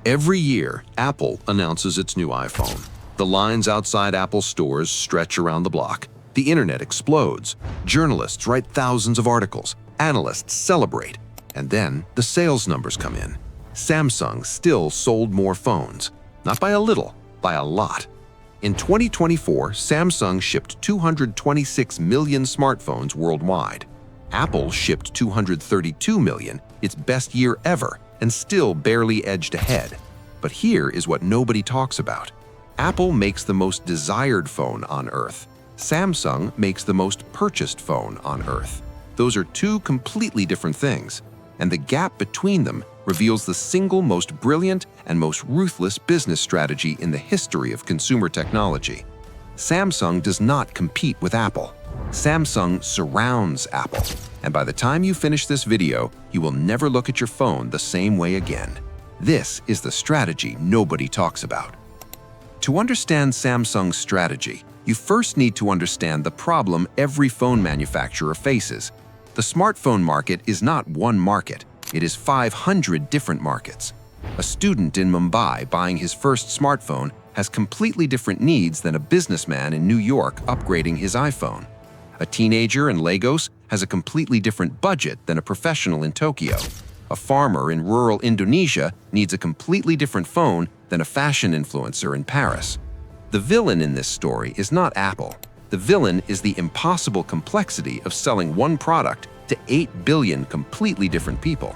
Every year, Apple announces its new iPhone. The lines outside Apple stores stretch around the block. The internet explodes. Journalists write thousands of articles. Analysts celebrate. And then the sales numbers come in. Samsung still sold more phones. Not by a little, by a lot. In 2024, Samsung shipped 226 million smartphones worldwide. Apple shipped 232 million, its best year ever, and still barely edged ahead. But here is what nobody talks about. Apple makes the most desired phone on Earth. Samsung makes the most purchased phone on Earth. Those are two completely different things, and the gap between them reveals the single most brilliant and most ruthless business strategy in the history of consumer technology. Samsung does not compete with Apple. Samsung surrounds Apple, and by the time you finish this video, you will never look at your phone the same way again. This is the strategy nobody talks about. To understand Samsung's strategy, you first need to understand the problem every phone manufacturer faces. The smartphone market is not one market, it is 500 different markets. A student in Mumbai buying his first smartphone has completely different needs than a businessman in New York upgrading his iPhone. A teenager in Lagos has a completely different budget than a professional in Tokyo. A farmer in rural Indonesia needs a completely different phone than a fashion influencer in Paris. The villain in this story is not Apple. The villain is the impossible complexity of selling one product to 8 billion completely different people.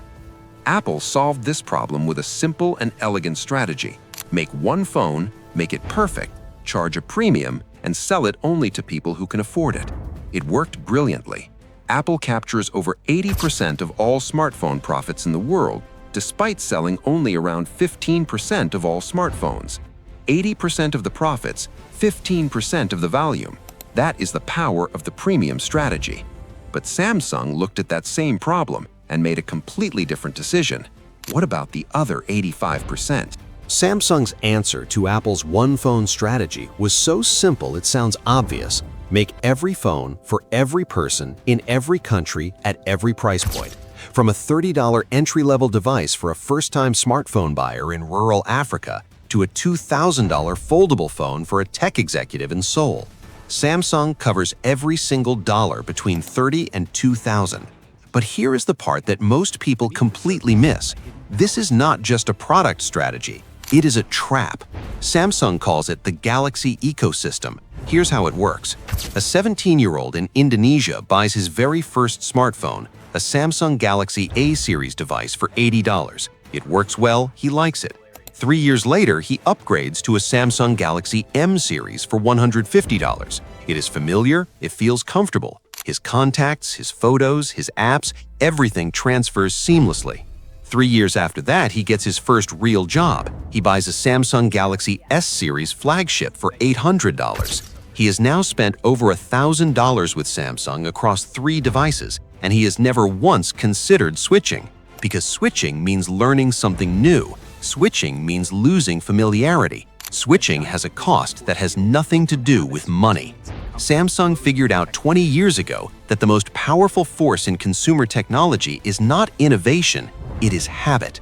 Apple solved this problem with a simple and elegant strategy. Make one phone, make it perfect, charge a premium, and sell it only to people who can afford it. It worked brilliantly. Apple captures over 80% of all smartphone profits in the world, despite selling only around 15% of all smartphones. 80% of the profits, 15% of the volume. That is the power of the premium strategy. But Samsung looked at that same problem and made a completely different decision. What about the other 85%? Samsung's answer to Apple's one-phone strategy was so simple it sounds obvious. Make every phone for every person in every country at every price point. From a $30 entry-level device for a first-time smartphone buyer in rural Africa to a $2,000 foldable phone for a tech executive in Seoul. Samsung covers every single dollar between $30 and $2,000. But here is the part that most people completely miss. This is not just a product strategy. It is a trap. Samsung calls it the Galaxy ecosystem. Here's how it works. A 17-year-old in Indonesia buys his very first smartphone, a Samsung Galaxy A series device for $80. It works well, he likes it. 3 years later, he upgrades to a Samsung Galaxy M series for $150. It is familiar, it feels comfortable. His contacts, his photos, his apps, everything transfers seamlessly. 3 years after that, he gets his first real job. He buys a Samsung Galaxy S series flagship for $800. He has now spent over $1,000 with Samsung across 3 devices, and he has never once considered switching. Because switching means learning something new. Switching means losing familiarity. Switching has a cost that has nothing to do with money. Samsung figured out 20 years ago that the most powerful force in consumer technology is not innovation, it is habit.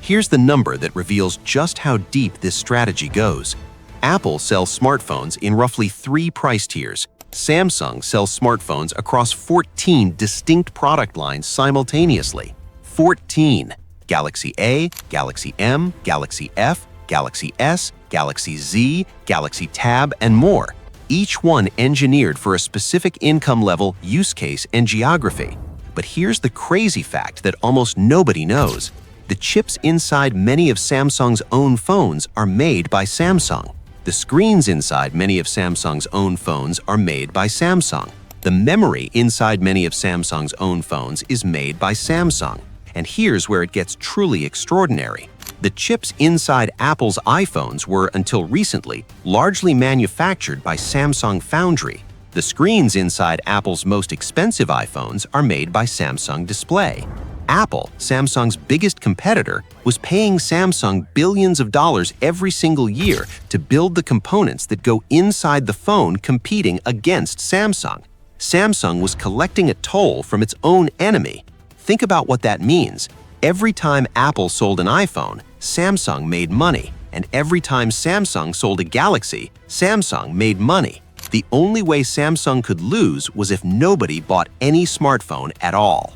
Here's the number that reveals just how deep this strategy goes. Apple sells smartphones in roughly 3 price tiers. Samsung sells smartphones across 14 distinct product lines simultaneously. 14. Galaxy A, Galaxy M, Galaxy F, Galaxy S, Galaxy Z, Galaxy Tab, and more. Each one engineered for a specific income level, use case, and geography. But here's the crazy fact that almost nobody knows. The chips inside many of Samsung's own phones are made by Samsung. The screens inside many of Samsung's own phones are made by Samsung. The memory inside many of Samsung's own phones is made by Samsung. And here's where it gets truly extraordinary. The chips inside Apple's iPhones were, until recently, largely manufactured by Samsung Foundry. The screens inside Apple's most expensive iPhones are made by Samsung Display. Apple, Samsung's biggest competitor, was paying Samsung billions of dollars every single year to build the components that go inside the phone competing against Samsung. Samsung was collecting a toll from its own enemy. Think about what that means. Every time Apple sold an iPhone, Samsung made money. And every time Samsung sold a Galaxy, Samsung made money. The only way Samsung could lose was if nobody bought any smartphone at all.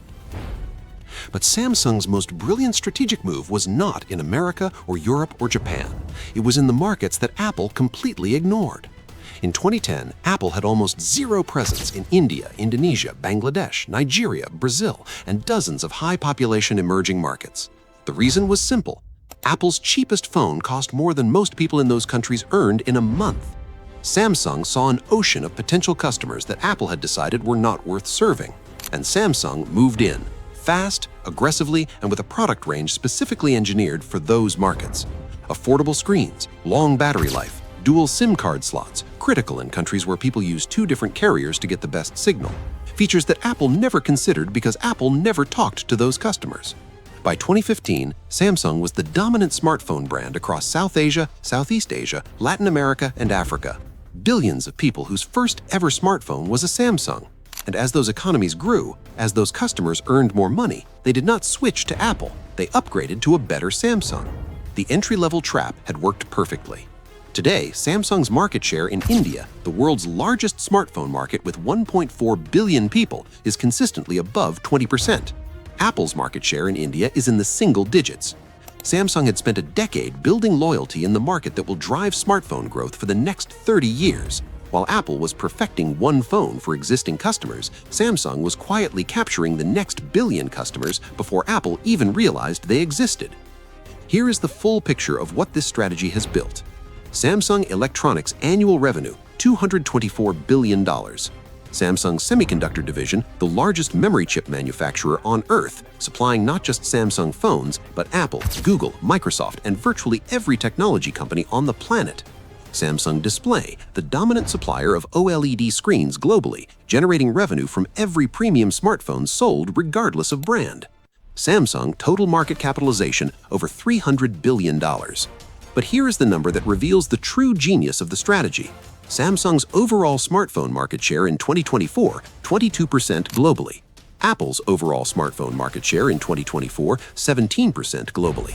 But Samsung's most brilliant strategic move was not in America or Europe or Japan. It was in the markets that Apple completely ignored. In 2010, Apple had almost zero presence in India, Indonesia, Bangladesh, Nigeria, Brazil, and dozens of high-population emerging markets. The reason was simple. Apple's cheapest phone cost more than most people in those countries earned in a month. Samsung saw an ocean of potential customers that Apple had decided were not worth serving. And Samsung moved in, fast, aggressively, and with a product range specifically engineered for those markets. Affordable screens, long battery life, dual SIM card slots, critical in countries where people use two different carriers to get the best signal. Features that Apple never considered because Apple never talked to those customers. By 2015, Samsung was the dominant smartphone brand across South Asia, Southeast Asia, Latin America, and Africa. Billions of people whose first ever smartphone was a Samsung. And as those economies grew, as those customers earned more money, they did not switch to Apple. They upgraded to a better Samsung. The entry-level trap had worked perfectly. Today, Samsung's market share in India, the world's largest smartphone market with 1.4 billion people, is consistently above 20%. Apple's market share in India is in the single digits. Samsung had spent a decade building loyalty in the market that will drive smartphone growth for the next 30 years. While Apple was perfecting one phone for existing customers, Samsung was quietly capturing the next billion customers before Apple even realized they existed. Here is the full picture of what this strategy has built. Samsung Electronics' annual revenue, $224 billion. Samsung's semiconductor division, the largest memory chip manufacturer on Earth, supplying not just Samsung phones, but Apple, Google, Microsoft, and virtually every technology company on the planet. Samsung Display, the dominant supplier of OLED screens globally, generating revenue from every premium smartphone sold regardless of brand. Samsung total market capitalization over $300 billion. But here is the number that reveals the true genius of the strategy. Samsung's overall smartphone market share in 2024, 22% globally. Apple's overall smartphone market share in 2024, 17% globally.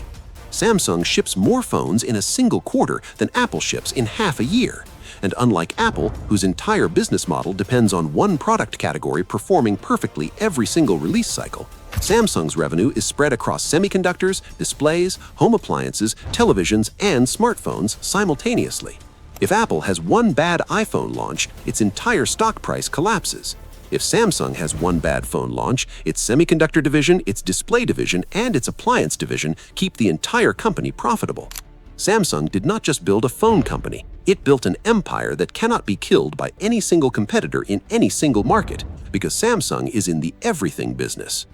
Samsung ships more phones in a single quarter than Apple ships in half a year. And unlike Apple, whose entire business model depends on one product category performing perfectly every single release cycle, Samsung's revenue is spread across semiconductors, displays, home appliances, televisions, and smartphones simultaneously. If Apple has one bad iPhone launch, its entire stock price collapses. If Samsung has one bad phone launch, its semiconductor division, its display division, and its appliance division keep the entire company profitable. Samsung did not just build a phone company, it built an empire that cannot be killed by any single competitor in any single market, because Samsung is in the everything business.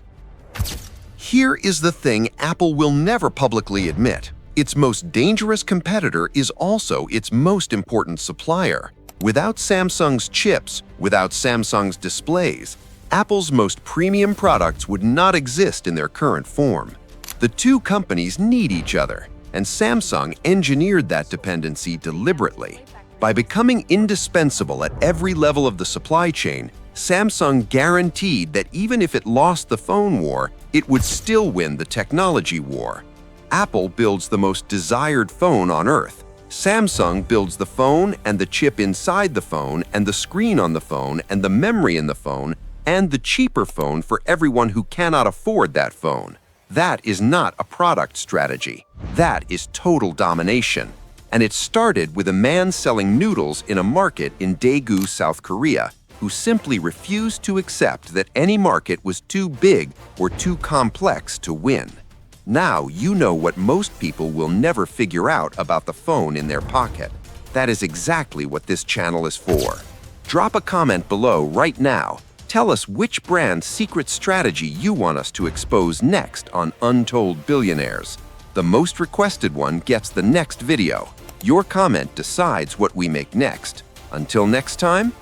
Here is the thing Apple will never publicly admit. Its most dangerous competitor is also its most important supplier. Without Samsung's chips, without Samsung's displays, Apple's most premium products would not exist in their current form. The two companies need each other, and Samsung engineered that dependency deliberately. By becoming indispensable at every level of the supply chain, Samsung guaranteed that even if it lost the phone war, it would still win the technology war. Apple builds the most desired phone on Earth. Samsung builds the phone and the chip inside the phone and the screen on the phone and the memory in the phone and the cheaper phone for everyone who cannot afford that phone. That is not a product strategy. That is total domination. And it started with a man selling noodles in a market in Daegu, South Korea, who simply refused to accept that any market was too big or too complex to win. Now you know what most people will never figure out about the phone in their pocket. That is exactly what this channel is for. Drop a comment below right now. Tell us which brand's secret strategy you want us to expose next on Untold Billionaires. The most requested one gets the next video. Your comment decides what we make next. Until next time,